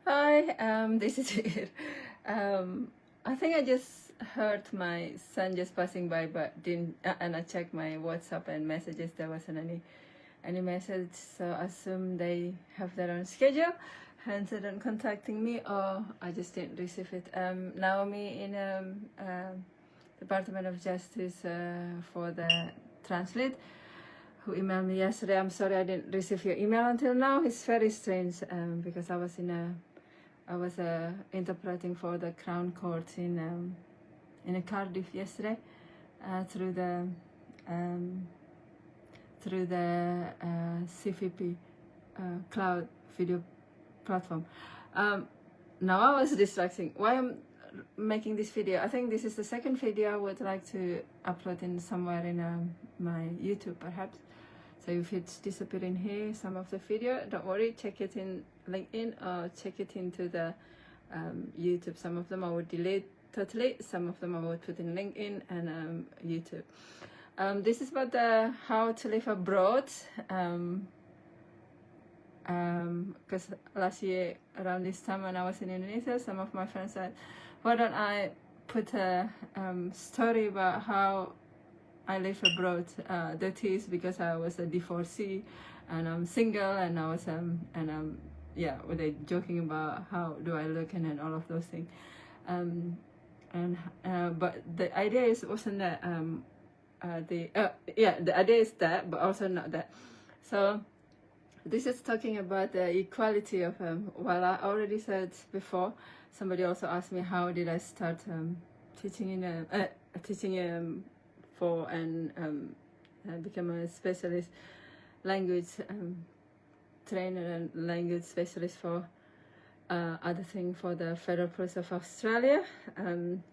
Hi, this is it. I think I just heard my son just passing by, but didn't. And I checked my WhatsApp and messages. There wasn't any message, so I assume they have their own schedule, hence they don't contacting me, or I just didn't receive it. Naomi in Department of Justice for the translate, who emailed me yesterday. I'm sorry I didn't receive your email until now. It's very strange because I was interpreting for the Crown Court in Cardiff yesterday through the CVP cloud video platform. Now I was distracting. Why I'm making this video? I think this is the second video I would like to upload in somewhere in my YouTube perhaps. So if it's disappearing here, some of the video, don't worry, check it in LinkedIn or check it into the YouTube. Some of them I would delete totally, some of them I would put in LinkedIn and YouTube. This is about the how to live abroad, because last year around this time when I was in Indonesia, some of my friends said, why don't I put a story about how I live abroad. That is because I was a divorcee and I'm single, and I was yeah, were they joking about how do I look and all of those things. But the idea wasn't that the idea is that, but also not that. So this is talking about the equality of well, I already said before. Somebody also asked me how did I start teaching for and become a specialist language trainer and language specialist for other thing for the Federal Police of Australia, and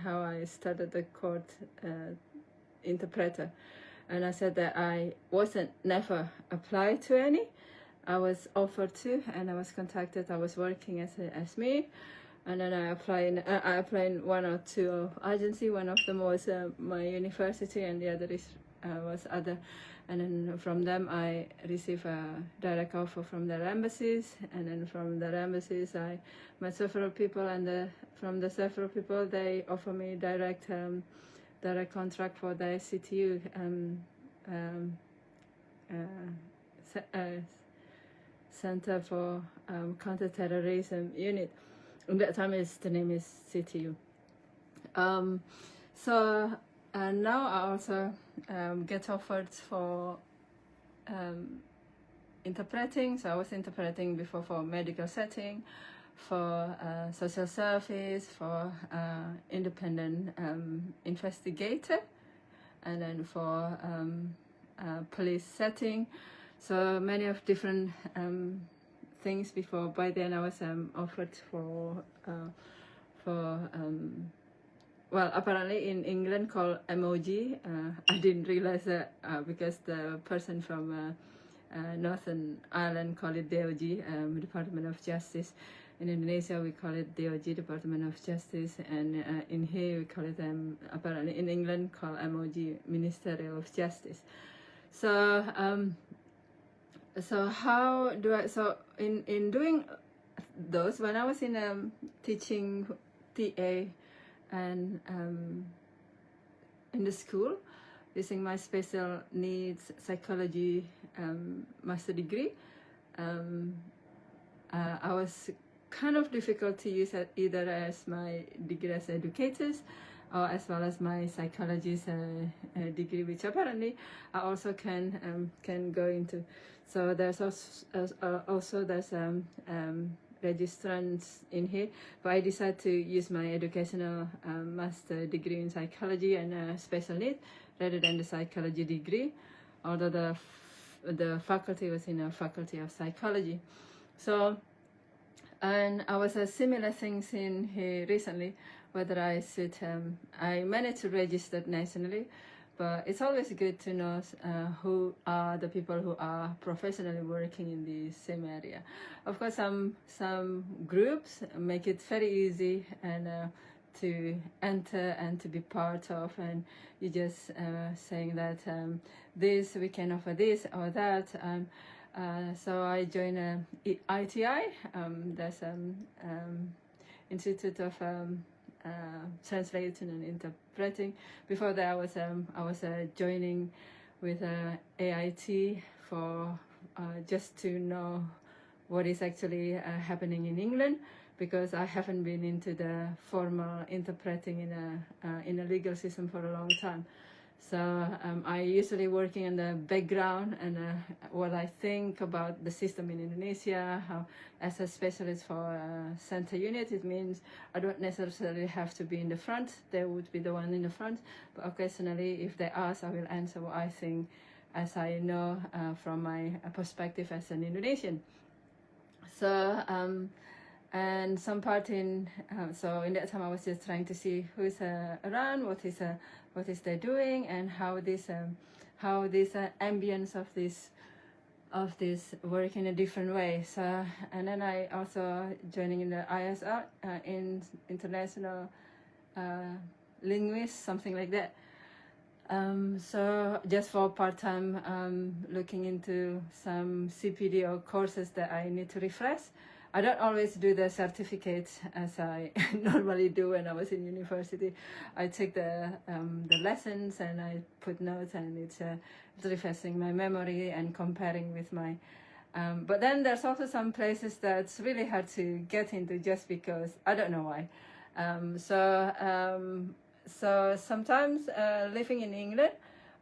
how I started the court interpreter. And I said that I wasn't never applied to any. I was offered to, and I was contacted. I was working as me, and then I applied in one or two agency. One of them was my university, and the other was other. And then from them I received a direct offer from their embassies, and then from their embassies I met several people, and from the several people they offer me direct contract for the CTU Center for Counterterrorism Unit. In that time the name is CTU. So now I also get offered for interpreting. So I was interpreting before for medical setting, for social service, for independent investigator, and then for police setting. So many of different things before. By then I was offered for well, apparently in England called MOG. I didn't realize that because the person from Northern Ireland called it DOG, Department of Justice. In Indonesia we call it DOG, Department of Justice, and in here we call it apparently in England called MOG, Ministerial of Justice. So so how do I, so in doing those, when I was in teaching TA and in the school using my special needs psychology master degree, I was kind of difficult to use either as my degree as educators or as well as my psychologist degree, which apparently I also can go into. So there's also there's registrants in here, but I decided to use my educational master degree in psychology and special need rather than the psychology degree, although the faculty was in a faculty of psychology. So, and I was similar things in here recently, whether I should I managed to register nationally, but it's always good to know who are the people who are professionally working in the same area. Of course, some groups make it very easy and to enter and to be part of, and you just saying that this we can offer this or that. So I joined ITI. That's Institute of Translating and Interpreting. Before that, I was joining with AIT for just to know what is actually happening in England, because I haven't been into the formal interpreting in a legal system for a long time. So I usually working in the background and what I think about the system in Indonesia. How, as a specialist for center unit, it means I don't necessarily have to be in the front. They would be the one in the front, but occasionally, if they ask, I will answer what I think, as I know from my perspective as an Indonesian. So and some part in so in that time I was just trying to see who's around, what is they doing, and how this ambience of this work in a different way. So, and then I also joining in the ISR, in international linguist, something like that. So just for part-time, looking into some CPD or courses that I need to refresh. I don't always do the certificates as I normally do when I was in university. I take the lessons and I put notes, and it's refreshing my memory and comparing with my. But then there's also some places that's really hard to get into just because I don't know why. So sometimes living in England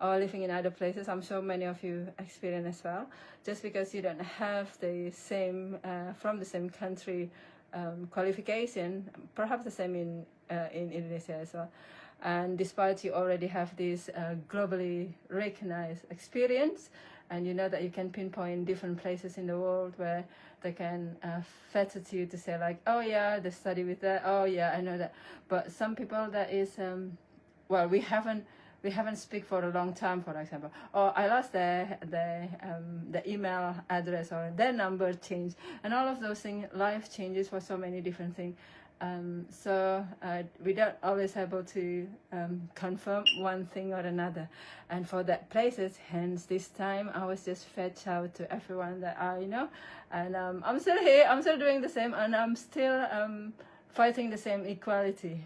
or living in other places, I'm sure many of you experience as well, just because you don't have the same from the same country qualification, perhaps the same in Indonesia as well. And despite you already have this globally recognized experience, and you know that you can pinpoint different places in the world where they can fetter to you to say like, oh yeah, they study with that, oh yeah, I know that. But some people that is, well, we haven't speak for a long time, for example, or I lost the email address, or their number changed, and all of those things. Life changes for so many different things. So we don't always able to confirm one thing or another, and for that places, hence this time I was just fetch out to everyone that I know, and I'm still here, I'm still doing the same, and I'm still fighting the same equality